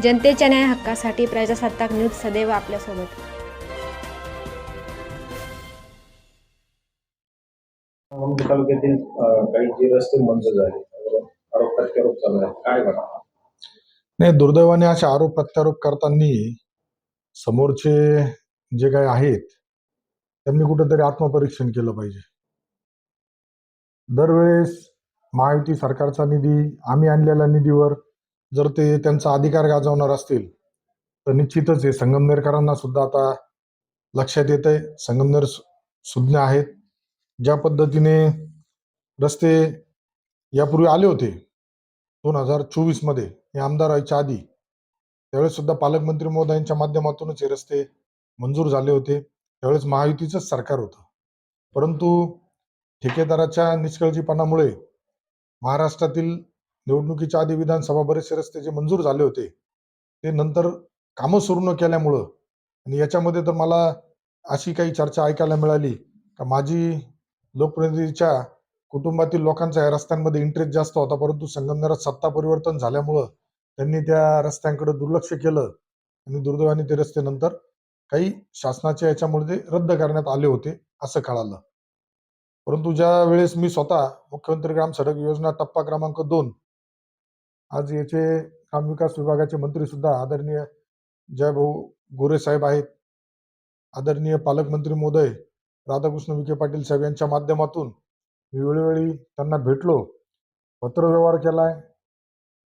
जनतेच्या न्याय हक्कासाठी प्रजासत्ताक न्यूज सदैव आपल्यासोबत. मंगळूर तालुक्यातील काही जे रस्ते मंजूर झाले त्यावर आरोप प्रत्यारोप चालू आहे, काय बघा? नाही, दुर्दैवाने असे आरोप प्रत्यारोप करताना समोरचे जे काही आहेत त्यांनी कुठेतरी आत्मपरीक्षण केलं पाहिजे. दरवेळेस महायुती सरकारचा निधी, आम्ही आणलेल्या निधीवर जर ते त्यांचा अधिकार गाजवणार असतील तर निश्चितच हे संगमनेरकरांना सुद्धा आता लक्षात येत आहे. संगमनेर सुज्ञ आहेत. ज्या पद्धतीने रस्ते यापूर्वी आले होते 2024 मध्ये, हे आमदार व्हायच्या आधी, त्यावेळेस सुद्धा पालकमंत्री महोदयांच्या माध्यमातूनच हे रस्ते मंजूर झाले होते. त्यावेळेस महायुतीचंच सरकार होतं. परंतु ठेकेदाराच्या निष्काळजीपणामुळे महाराष्ट्रातील निवडणुकीच्या आधी विधानसभा बरेचसे रस्ते जे मंजूर झाले होते ते नंतर कामं सुरू न केल्यामुळं, आणि याच्यामध्ये तर मला अशी काही चर्चा ऐकायला मिळाली का माझी लोकप्रतिनिधीच्या कुटुंबातील लोकांचा या रस्त्यांमध्ये इंटरेस्ट जास्त होता, परंतु संगमनेरात सत्ता परिवर्तन झाल्यामुळं त्यांनी त्या रस्त्यांकडे दुर्लक्ष केलं आणि दुर्दैवाने ते रस्ते नंतर काही शासनाच्या याच्यामुळे ते रद्द करण्यात आले होते असं कळालं. परंतु ज्या वेळेस मी स्वतः मुख्यमंत्री ग्राम सडक योजना टप्पा क्रमांक 2, आज याचे ग्रामविकास विभागाचे मंत्री सुद्धा आदरणीय जयभाऊ गोरे साहेब आहेत, आदरणीय पालकमंत्री महोदय राधाकृष्ण विखे पाटील साहेब यांच्या माध्यमातून मी वेळोवेळी त्यांना भेटलो, पत्रव्यवहार केलाय.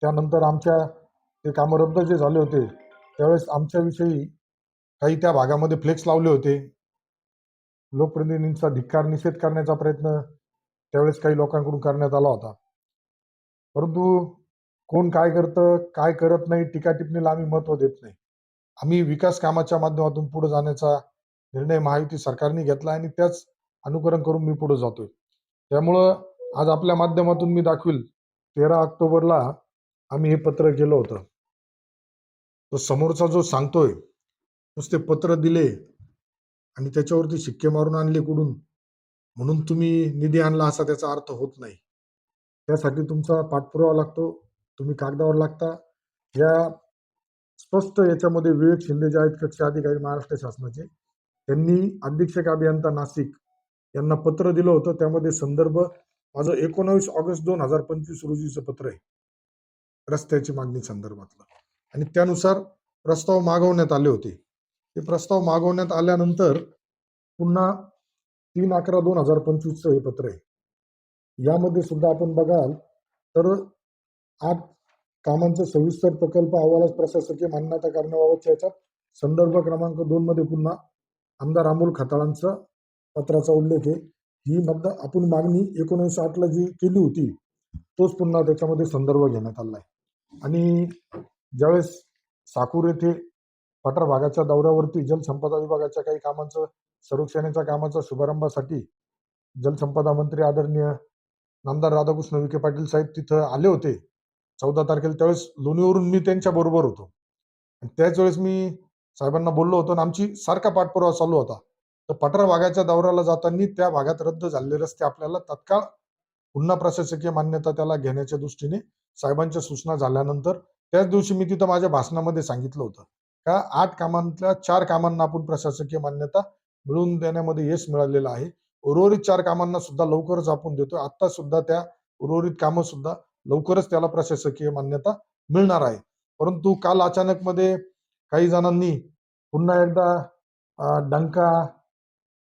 त्यानंतर आमच्या ते कामं रद्द जे झाले होते त्यावेळेस आमच्याविषयी काही त्या भागामध्ये फ्लेक्स लावले होते. लोकप्रतिनिधींचा धिक्कार निषेध करण्याचा प्रयत्न त्यावेळेस काही लोकांकडून करण्यात आला होता. परंतु कोण काय करतं काय करत नाही टीका टिप्पणीला आम्ही महत्व देत नाही. आम्ही विकास कामाच्या माध्यमातून पुढे जाण्याचा निर्णय महायुती सरकारने घेतला आणि त्याच अनुकरण करून मी पुढे जातोय. त्यामुळं आज आपल्या माध्यमातून मी दाखवील, 13 ऑक्टोबरला आम्ही हे पत्र केलं होतं. तो समोरचा जो सांगतोय नुसते पत्र दिले आणि त्याच्यावरती शिक्के मारून आणले कुठून म्हणून तुम्ही निधी आणला असा त्याचा अर्थ होत नाही. त्यासाठी तुमचा पाठपुरावा लागतो, तुम्ही कागदावर लागता. या स्पष्ट याच्यामध्ये विवेक शिंदे जे आहेत कक्ष अधिकारी महाराष्ट्र शासनाचे, त्यांनी अधीक्षक अभियंता नाशिक यांना पत्र दिलं होतं. त्यामध्ये संदर्भ माझं 19 ऑगस्ट 2025 रोजीचं पत्र आहे रस्त्याची मागणी संदर्भातलं, आणि त्यानुसार प्रस्ताव मागवण्यात आले होते. ते प्रस्ताव मागवण्यात आल्यानंतर पुन्हा 3/11/2025 हे पत्र आहे. यामध्ये सुद्धा आपण बघाल तर 8 कामांचं सविस्तर प्रकल्प अहवालास प्रशासकीय मान्यता करण्याबाबतच्या याच्यात संदर्भ क्रमांक 2 मध्ये पुन्हा आमदार अमोल खताळांचा पत्राचा उल्लेख आहे. ही आपण मागणी 19/8 ला जी केली होती तोच पुन्हा त्याच्यामध्ये संदर्भ घेण्यात आला आहे. आणि ज्यावेळेस साकूर येथे पठार भागाच्या दौऱ्यावरती जलसंपदा विभागाच्या काही कामांचं सर्वेक्षणाच्या कामाच्या शुभारंभासाठी जलसंपदा मंत्री आदरणीय नामदार राधाकृष्ण विखे पाटील साहेब तिथं आले होते 14 तारखेला. त्यावेळेस लोणीवरून मी त्यांच्या बरोबर होतो आणि त्याच वेळेस मी साहेबांना बोललो होतो आणि आमची सारखा पाठपुरावा चालू होता. तर पठार भागाच्या दौऱ्याला जाताना त्या भागात रद्द झालेले रस्ते आपल्याला तत्काळ पुन्हा प्रशासकीय मान्यता त्याला घेण्याच्या दृष्टीने साहेबांच्या सूचना झाल्यानंतर त्याच दिवशी मी तिथं माझ्या भाषणामध्ये सांगितलं होतं का 8 कामांतल्या 4 कामांना आपण प्रशासकीय मान्यता मिळवून देण्यामध्ये यश मिळालेलं आहे. उर्वरित 4 कामांना सुद्धा लवकरच आपण देतोय. आता सुद्धा त्या उर्वरित कामं सुद्धा लवकरच त्याला प्रशासकीय मान्यता मिळणार आहे. परंतु काल अचानक मध्ये काही जणांनी पुन्हा एकदा डंका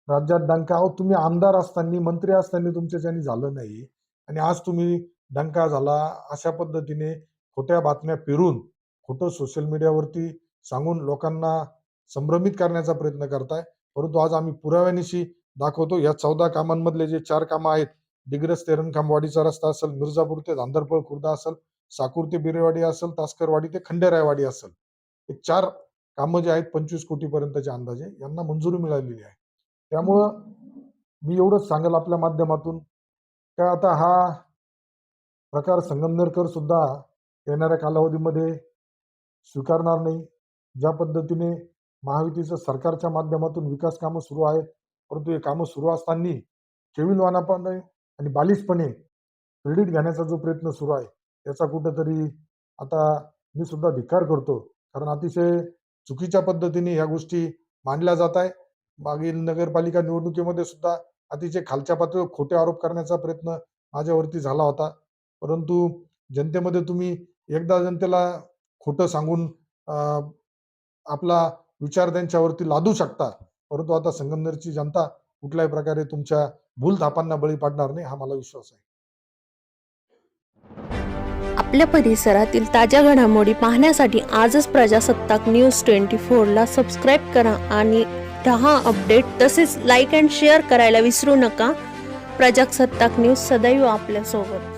राज्यात डंका, अहो तुम्ही आमदार असताना मंत्री असताना तुमच्याच्यानी झालं नाही आणि आज तुम्ही डंका झाला अशा पद्धतीने खोट्या बातम्या पेरून खोटं सोशल मीडियावरती सांगून लोकांना संभ्रमित करण्याचा प्रयत्न करताय. परंतु आज आम्ही पुराव्यानिशी दाखवतो. या 14 कामांमधले जे 4 कामं आहेत, दिग्रस ते रणखांबवाडीचा रस्ता असेल, मिर्जापूर ते धांदरपळ खुर्दा असेल, साकूर ते बिरेवाडी असेल, तासकरवाडी ते खंडेरायवाडी असेल, हे 4 कामं जे आहेत 25 कोटीपर्यंतच्या अंदाजे यांना मंजुरी मिळालेली आहे. त्यामुळं मी एवढंच सांगेल आपल्या माध्यमातून का आता हा प्रकार संगमनेरकर सुद्धा येणाऱ्या कालावधीमध्ये स्वीकारणार नाही. ज्या पद्धतीने महायुतीचं सरकारच्या माध्यमातून विकास कामं सुरू आहेत, परंतु हे कामं सुरू असताना केविलवानापणे आणि बालिशपणे क्रेडिट घेण्याचा जो प्रयत्न सुरू आहे त्याचा कुठेतरी आता मी सुद्धा धिक्कार करतो, कारण अतिशय चुकीच्या पद्धतीने ह्या गोष्टी मांडल्या जात आहे. मागील नगरपालिका निवडणुकीमध्ये सुद्धा अतिशय खालच्या पातळीवर खोटे आरोप करण्याचा प्रयत्न माझ्यावरती झाला होता. परंतु जनतेमध्ये तुम्ही एकदा जनतेला खोटं सांगून आपला विचार त्यांच्यावरती लादू शकता, परंतु आता संगमनेरची जनता कुठल्याही प्रकारे तुमच्या भूलथापांना बळी पाडणार नाही, हा मला विश्वास आहे. आपल्या परिसरातील ताज्या घडामोडी पाहण्यासाठी आजच प्रजासत्ताक न्यूज 24 ला सबस्क्राईब करा आणि रहा अपडेट. तसेच लाईक अँड शेअर करायला विसरू नका. प्रजासत्ताक न्यूज सदैव आपल्यासोबत.